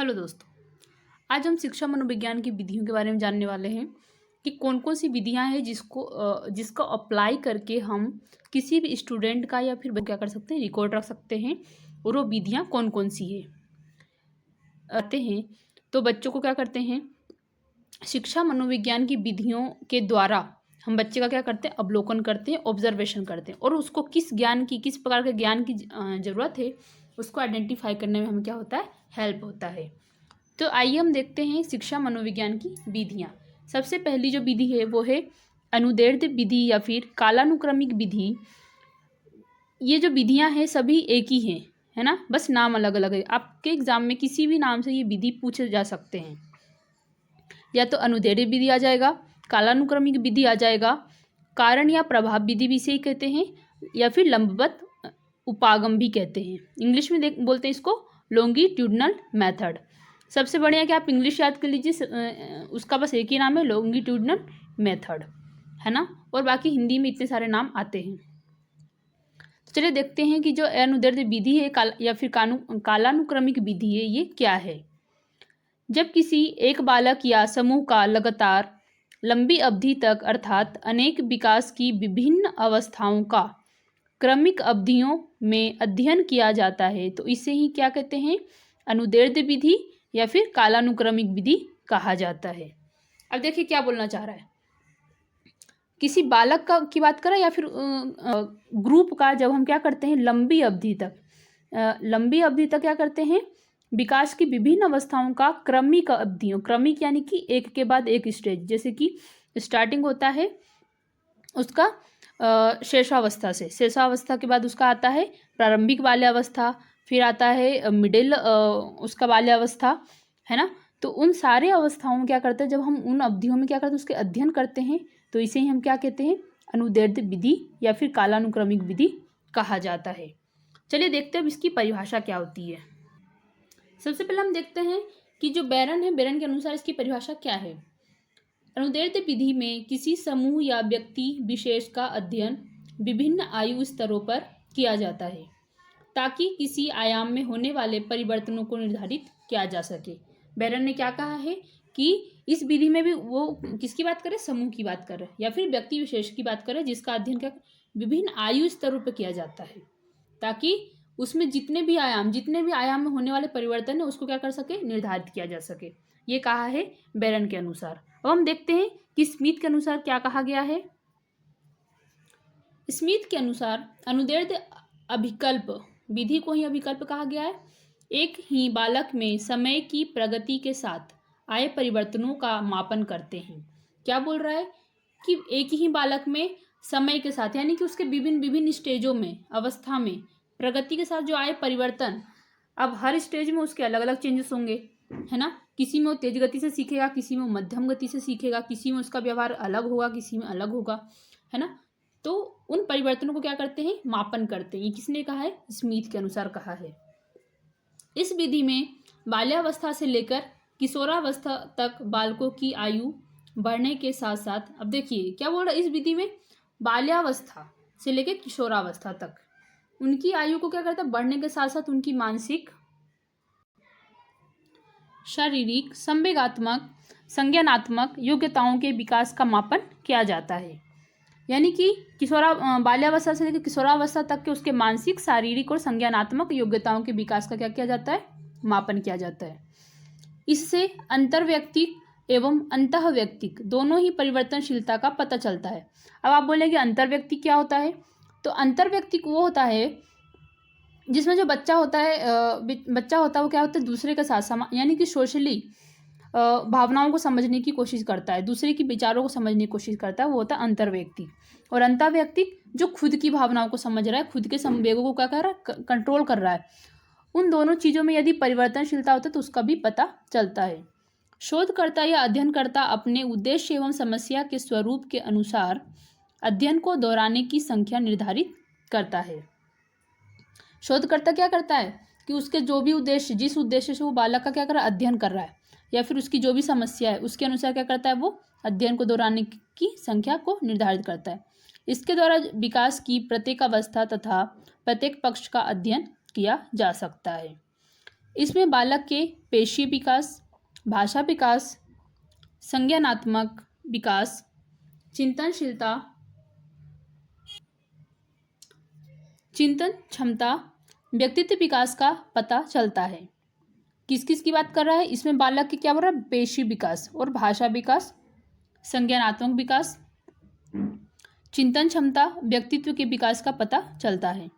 Hello दोस्तों। आज हम शिक्षा मनोविज्ञान की विधियों के बारे में जानने वाले हैं कि कौन कौन सी विधियां हैं जिसको अप्लाई करके हम किसी भी स्टूडेंट का या फिर क्या कर सकते हैं, रिकॉर्ड रख सकते हैं। और वो विधियां कौन कौन सी है आते हैं। तो बच्चों को क्या करते हैं, शिक्षा मनोविज्ञान की विधियों के द्वारा हम बच्चे का क्या करते हैं, अवलोकन करते हैं, ऑब्जर्वेशन करते हैं और उसको किस प्रकार के ज्ञान की ज़रूरत है उसको आइडेंटिफाई करने में हमें क्या होता है, हेल्प होता है। तो आइए हम देखते हैं शिक्षा मनोविज्ञान की विधियाँ। सबसे पहली जो विधि है वो है अनुदैर्ध्य विधि या फिर कालानुक्रमिक विधि। ये जो विधियाँ हैं सभी एक ही हैं, है ना, बस नाम अलग अलग है। आपके एग्जाम में किसी भी नाम से ये विधि पूछे जा सकते हैं। या तो अनुदैर्ध्य विधि आ जाएगा, कालानुक्रमिक विधि आ जाएगा, कारण या प्रभाव विधि भी इसे ही कहते हैं, या फिर लंबवत उपागम भी कहते हैं। इंग्लिश में बोलते हैं इसको लॉन्गिट्यूडनल मेथड। सबसे बढ़िया कि आप इंग्लिश याद कर लीजिए, उसका बस एक ही नाम है, लॉन्गिट्यूडनल मेथड, है ना। और बाकी हिंदी में इतने सारे नाम आते हैं। तो चलिए देखते हैं कि जो अनुदैर्ध्य विधि है या फिर कालानुक्रमिक विधि है ये क्या है। जब किसी एक बालक या समूह का लगातार लंबी अवधि तक अर्थात अनेक विकास की विभिन्न अवस्थाओं का क्रमिक अवधियों में अध्ययन किया जाता है तो इसे ही क्या कहते हैं, अनुदैर्ध्य विधि या फिर कालानुक्रमिक विधि कहा जाता है। अब देखिए क्या बोलना चाह रहा है, किसी बालक का की बात करें या फिर ग्रुप का, जब हम क्या करते हैं लंबी अवधि तक क्या करते हैं, विकास की विभिन्न अवस्थाओं का क्रमिक यानी कि एक के बाद एक स्टेज, जैसे कि स्टार्टिंग होता है उसका शेषावस्था से, शेषावस्था के बाद उसका आता है प्रारंभिक बाल्यावस्था, फिर आता है मिडिल उसका बाल्यावस्था, है ना। तो उन सारे अवस्थाओं में क्या करते हैं, जब हम उन अवधियों में क्या करते हैं उसके अध्ययन करते हैं तो इसे ही हम क्या कहते हैं, अनुदैर्ध्य विधि या फिर कालानुक्रमिक विधि कहा जाता है। चलिए देखते हैं अब इसकी परिभाषा क्या होती है। सबसे पहले हम देखते हैं कि जो बेरन है, बेरन के अनुसार इसकी परिभाषा क्या है। अनुदैर्ध्य विधि में किसी समूह या व्यक्ति विशेष का अध्ययन विभिन्न आयु स्तरों पर किया जाता है ताकि किसी आयाम में होने वाले परिवर्तनों को निर्धारित किया जा सके। बेरन ने क्या कहा है कि इस विधि में भी वो किसकी बात करे, समूह की बात कर रहे हैं या फिर व्यक्ति विशेष की बात कर रहे हैं जिसका अध्ययन क्या विभिन्न आयु स्तरों पर किया जाता है ताकि उसमें जितने भी आयाम में होने वाले परिवर्तन है उसको क्या कर सके, निर्धारित किया जा सके। ये कहा है बेरन के अनुसार। अब हम देखते हैं कि स्मिथ के अनुसार क्या कहा गया है। स्मिथ के अनुसार अनुदैर्ध्य अभिकल्प विधि को ही अभिकल्प कहा गया है। एक ही बालक में समय की प्रगति के साथ आए परिवर्तनों का मापन करते हैं। क्या बोल रहा है कि एक ही बालक में समय के साथ यानी कि उसके विभिन्न स्टेजों में, अवस्था में प्रगति के साथ जो आए परिवर्तन, अब हर स्टेज में उसके अलग अलग चेंजेस होंगे, है ना। किसी में वो तेज गति से सीखेगा, किसी में मध्यम गति से सीखेगा, किसी में उसका व्यवहार अलग होगा, किसी में अलग होगा, है ना। तो उन परिवर्तनों को क्या करते हैं, मापन करते हैं। ये किसने कहा है, स्मिथ के अनुसार कहा है। इस विधि में बाल्यावस्था से लेकर किशोरावस्था तक बालकों की आयु बढ़ने के साथ साथ, अब देखिए क्या बोल रहा है, इस विधि में बाल्यावस्था से लेकर किशोरावस्था तक उनकी आयु को क्या करता है, बढ़ने के साथ साथ उनकी मानसिक, शारीरिक, संवेगात्मक, संज्ञानात्मक योग्यताओं के विकास का मापन किया जाता है। यानी कि बाल्यावस्था से लेकर किशोरावस्था तक के उसके मानसिक, शारीरिक और संज्ञानात्मक योग्यताओं के विकास का क्या किया जाता है, मापन किया जाता है। इससे अंतर्वैयक्तिक एवं अंतःवैयक्तिक दोनों ही परिवर्तनशीलता का पता चलता है। अब आप बोलेंगे अंतर्वैयक्तिक क्या होता है, तो अंतर्वैयक्तिक वो होता है जिसमें जो बच्चा होता है वो क्या होता है, दूसरे के साथ यानी कि सोशली भावनाओं को समझने की कोशिश करता है, दूसरे की विचारों को समझने की कोशिश करता है, वो होता है अंतर्वैयक्तिक। और अंतःवैयक्तिक जो खुद की भावनाओं को समझ रहा है, खुद के संवेगों को क्या कर रहा है, कंट्रोल कर रहा है। उन दोनों चीज़ों में यदि परिवर्तनशीलता होता है तो उसका भी पता चलता है। शोधकर्ता या अध्ययनकर्ता अपने उद्देश्य एवं समस्या के स्वरूप के अनुसार अध्ययन को दोहराने की संख्या निर्धारित करता है। शोधकर्ता क्या करता है कि उसके जो भी उद्देश्य, जिस उद्देश्य से वो बालक का क्या कर रहा है, अध्ययन कर रहा है, या फिर उसकी जो भी समस्या है उसके अनुसार क्या करता है, वो अध्ययन को दोहराने की संख्या को निर्धारित करता है। इसके द्वारा विकास की प्रत्येक अवस्था तथा प्रत्येक पक्ष का अध्ययन किया जा सकता है। इसमें बालक के पेशी विकास, भाषा विकास, संज्ञानात्मक विकास, चिंतनशीलता, चिंतन क्षमता, व्यक्तित्व विकास का पता चलता है। किस किस की बात कर रहा है इसमें? बालक के क्या बोल रहा है? पेशी विकास और भाषा विकास, संज्ञानात्मक विकास, चिंतन क्षमता, व्यक्तित्व के विकास का पता चलता है।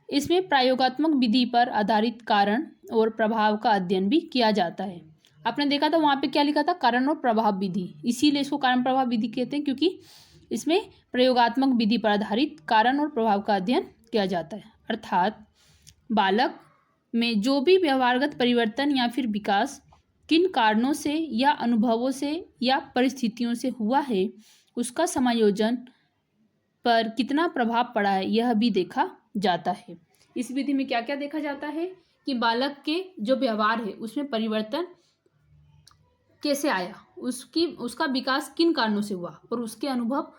इसमें प्रयोगात्मक विधि पर आधारित कारण और प्रभाव का अध्ययन भी किया जाता है। आपने देखा था वहाँ पे क्या लिखा था? कारण और प्रभाव विधि, इसीलिए इसको कारण प्रभाव विधि कहते हैं, क्योंकि इसमें प्रयोगात्मक विधि पर आधारित कारण और प्रभाव का अध्ययन किया जाता है। अर्थात बालक में जो भी व्यवहारगत परिवर्तन या फिर विकास किन कारणों से या अनुभवों से या परिस्थितियों से हुआ है, उसका समायोजन पर कितना प्रभाव पड़ा है, यह भी देखा जाता है। इस विधि में क्या क्या देखा जाता है कि बालक के जो व्यवहार है उसमें परिवर्तन कैसे आया, उसका विकास किन कारणों से हुआ और उसके अनुभव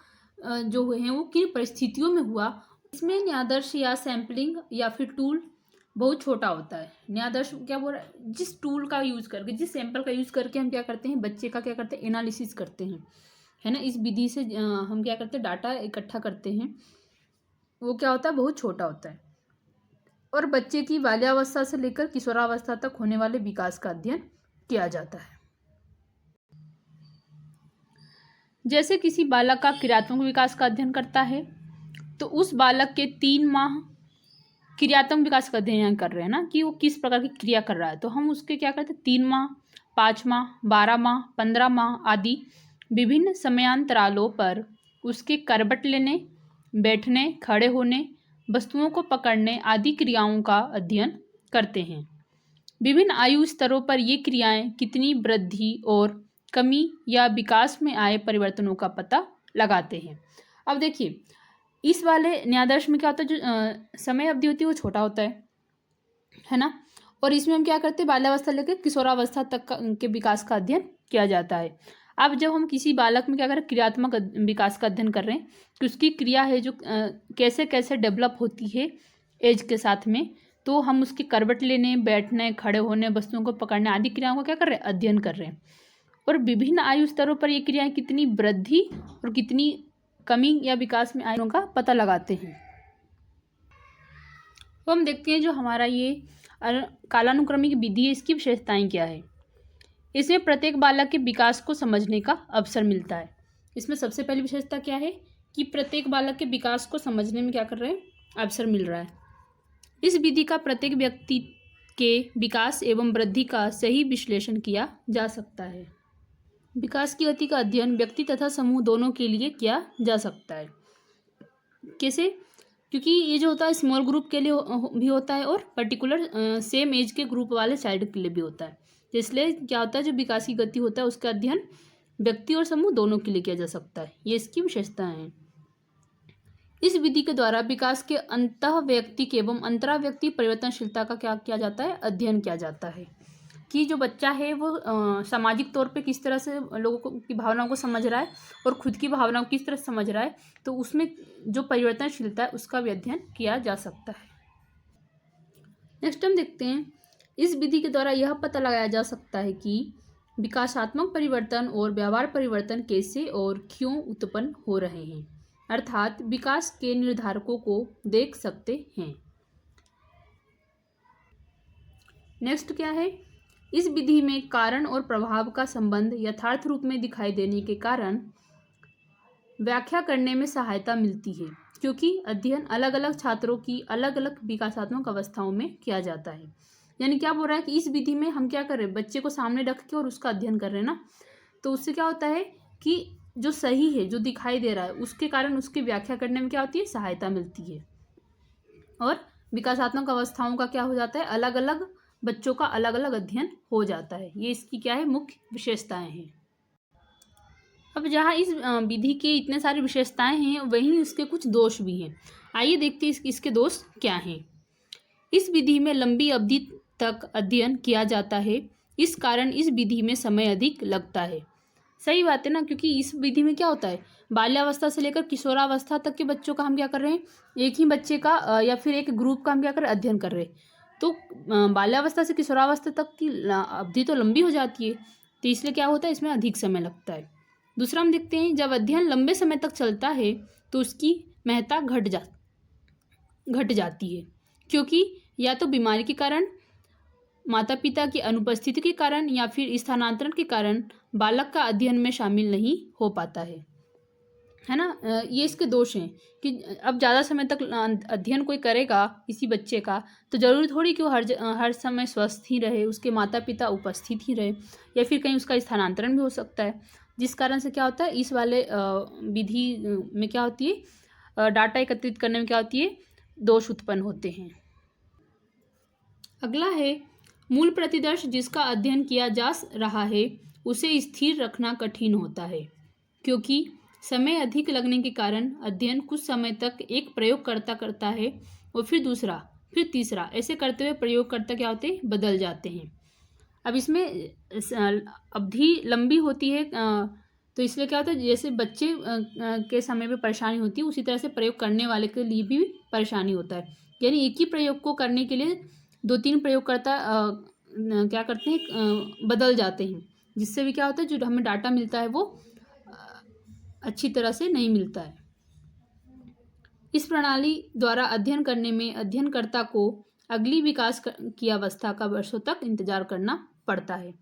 जो हुए हैं वो किन परिस्थितियों में हुआ। इसमें न्यायादर्श या सैम्पलिंग या फिर टूल बहुत छोटा होता है। न्यायादर्श क्या बोल रहा है? जिस टूल का यूज़ करके, जिस सैंपल का यूज़ करके हम क्या करते हैं, बच्चे का क्या करते हैं, एनालिसिस करते हैं, है ना। इस विधि से हम क्या करते हैं, डाटा इकट्ठा करते हैं, वो क्या होता है, बहुत छोटा होता है और बच्चे की बाल्यावस्था से लेकर किशोरावस्था तक होने वाले विकास का अध्ययन किया जाता है। जैसे किसी बालक का क्रियात्मक विकास का अध्ययन करता है तो उस बालक के 3 माह क्रियात्मक विकास का अध्ययन कर रहे हैं ना, कि वो किस प्रकार की क्रिया कर रहा है, तो हम उसके क्या करते हैं, 3 माह, 5 माह, 12 माह, 15 माह आदि विभिन्न समयांतरालों पर उसके करवट लेने, बैठने, खड़े होने, वस्तुओं को पकड़ने आदि क्रियाओं का अध्ययन करते हैं। विभिन्न आयु स्तरों पर ये क्रियाएं कितनी वृद्धि और कमी या विकास में आए परिवर्तनों का पता लगाते हैं। अब देखिए, इस वाले न्यायादर्श में क्या होता है, जो समय अवधि होती है वो छोटा होता है ना। और इसमें हम क्या करते हैं, बाल्यावस्था लेकर किशोरावस्था तक के विकास का अध्ययन किया जाता है। अब जब हम किसी बालक में क्या करें, क्रियात्मक विकास का अध्ययन कर रहे हैं कि उसकी क्रिया है जो कैसे कैसे डेवलप होती है एज के साथ में, तो हम उसके करवट लेने, बैठने, खड़े होने, वस्तुओं को पकड़ने आदि क्रियाओं का क्या कर रहे हैं, अध्ययन कर रहे हैं। और विभिन्न आयु स्तरों पर ये क्रियाएं कितनी वृद्धि और कितनी कमी या विकास में आयु का पता लगाते हैं। तो हम देखते हैं जो हमारा ये कालानुक्रमिक विधि है, इसकी विशेषताएं क्या है। इसमें प्रत्येक बालक के विकास को समझने का अवसर मिलता है। इसमें सबसे पहली विशेषता क्या है कि प्रत्येक बालक के विकास को समझने में क्या कर रहे हैं, अवसर मिल रहा है। इस विधि का प्रत्येक व्यक्ति के विकास एवं वृद्धि का सही विश्लेषण किया जा सकता है। विकास की गति का अध्ययन व्यक्ति तथा समूह दोनों के लिए किया जा सकता है। कैसे? क्योंकि ये जो होता है स्मॉल ग्रुप के लिए भी होता है और पर्टिकुलर सेम एज के ग्रुप वाले चाइल्ड के लिए भी होता है। तो इसलिए क्या होता है, जो विकास की गति होता है उसका अध्ययन व्यक्ति और समूह दोनों के लिए किया जा सकता है। ये इसकी विशेषताएं हैं। इस विधि के द्वारा विकास के अंतः व्यक्तिक एवं अंतरा व्यक्ति परिवर्तनशीलता का क्या किया जाता है, अध्ययन किया जाता है कि जो बच्चा है वो सामाजिक तौर पे किस तरह से लोगों की भावनाओं को समझ रहा है और खुद की भावनाओं को किस तरह से समझ रहा है, तो उसमें जो परिवर्तनशीलता है उसका भी अध्ययन किया जा सकता है। नेक्स्ट हम देखते हैं, इस विधि के द्वारा यह पता लगाया जा सकता है कि विकासात्मक परिवर्तन और व्यवहार परिवर्तन कैसे और क्यों उत्पन्न हो रहे हैं, अर्थात विकास के निर्धारकों को देख सकते हैं। नेक्स्ट क्या है, इस विधि में कारण और प्रभाव का संबंध यथार्थ रूप में दिखाई देने के कारण व्याख्या करने में सहायता मिलती है, क्योंकि अध्ययन अलग अलग छात्रों की अलग अलग विकासात्मक अवस्थाओं में किया जाता है। यानी क्या बोल रहा है कि इस विधि में हम क्या कर रहे हैं, बच्चे को सामने रख के और उसका अध्ययन कर रहे हैं ना, तो उससे क्या होता है कि जो सही है, जो दिखाई दे रहा है, उसके कारण उसकी व्याख्या करने में क्या होती है, सहायता मिलती है। और विकासात्मक अवस्थाओं का क्या हो जाता है, अलग अलग बच्चों का अलग अलग अध्ययन हो जाता है। ये इसकी क्या है, मुख्य विशेषताएं हैं। अब जहाँ इस विधि के इतने सारी विशेषताएं हैं, वहीं इसके कुछ दोष भी हैं। आइए देखते हैं इसके दोष क्या हैं। इस विधि में लंबी अवधि तक अध्ययन किया जाता है, इस कारण इस विधि में समय अधिक लगता है। सही बात है ना, क्योंकि इस विधि में क्या होता है, बाल्यावस्था से लेकर किशोरावस्था तक के बच्चों का हम क्या कर रहे हैं, एक ही बच्चे का या फिर एक ग्रुप का हम क्या कर रहे हैं, अध्ययन कर रहे हैं। तो बाल्यावस्था से किशोरावस्था तक की अवधि तो लंबी हो जाती है, तो इसलिए क्या होता है, इसमें अधिक समय लगता है। दूसरा हम देखते हैं, जब अध्ययन लंबे समय तक चलता है तो उसकी महत्ता घट जाती है, क्योंकि या तो बीमारी के कारण, माता पिता की अनुपस्थिति के कारण या फिर स्थानांतरण के कारण बालक का अध्ययन में शामिल नहीं हो पाता है ना। ये इसके दोष हैं कि अब ज़्यादा समय तक अध्ययन कोई करेगा किसी बच्चे का, तो ज़रूरी थोड़ी कि वो हर समय स्वस्थ ही रहे, उसके माता पिता उपस्थित ही रहे, या फिर कहीं उसका स्थानांतरण भी हो सकता है, जिस कारण से क्या होता है, इस वाले विधि में क्या होती है, डाटा एकत्रित करने में क्या होती है, दोष उत्पन्न होते हैं। अगला है, मूल प्रतिदर्श जिसका अध्ययन किया जा रहा है उसे स्थिर रखना कठिन होता है, क्योंकि समय अधिक लगने के कारण अध्ययन कुछ समय तक एक प्रयोगकर्ता करता है और फिर दूसरा, फिर तीसरा, ऐसे करते हुए प्रयोगकर्ता क्या होते हैं, बदल जाते हैं। अब इसमें अवधि लंबी होती है, तो इसलिए क्या होता है, जैसे बच्चे के समय पे परेशानी होती है, उसी तरह से प्रयोग करने वाले के लिए भी परेशानी होता है। यानी एक ही प्रयोग को करने के लिए 2-3 प्रयोगकर्ता क्या करते हैं, बदल जाते हैं, जिससे भी क्या होता है, जो हमें डाटा मिलता है वो अच्छी तरह से नहीं मिलता है। इस प्रणाली द्वारा अध्ययन करने में अध्ययनकर्ता को अगली विकास की अवस्था का वर्षों तक इंतजार करना पड़ता है।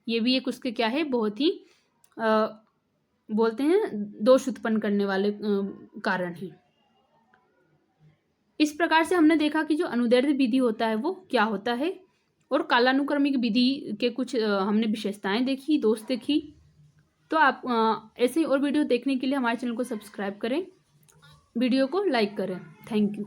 ये भी एक उसके क्या है, बहुत ही बोलते हैं दोष उत्पन्न करने वाले कारण हैं। इस प्रकार से हमने देखा कि जो अनुदैर्ध्य विधि होता है वो क्या होता है, और कालानुक्रमिक विधि के कुछ हमने विशेषताएं देखी, दोष देखी। तो आप ऐसे ही और वीडियो देखने के लिए हमारे चैनल को सब्सक्राइब करें, वीडियो को लाइक करें। Thank you.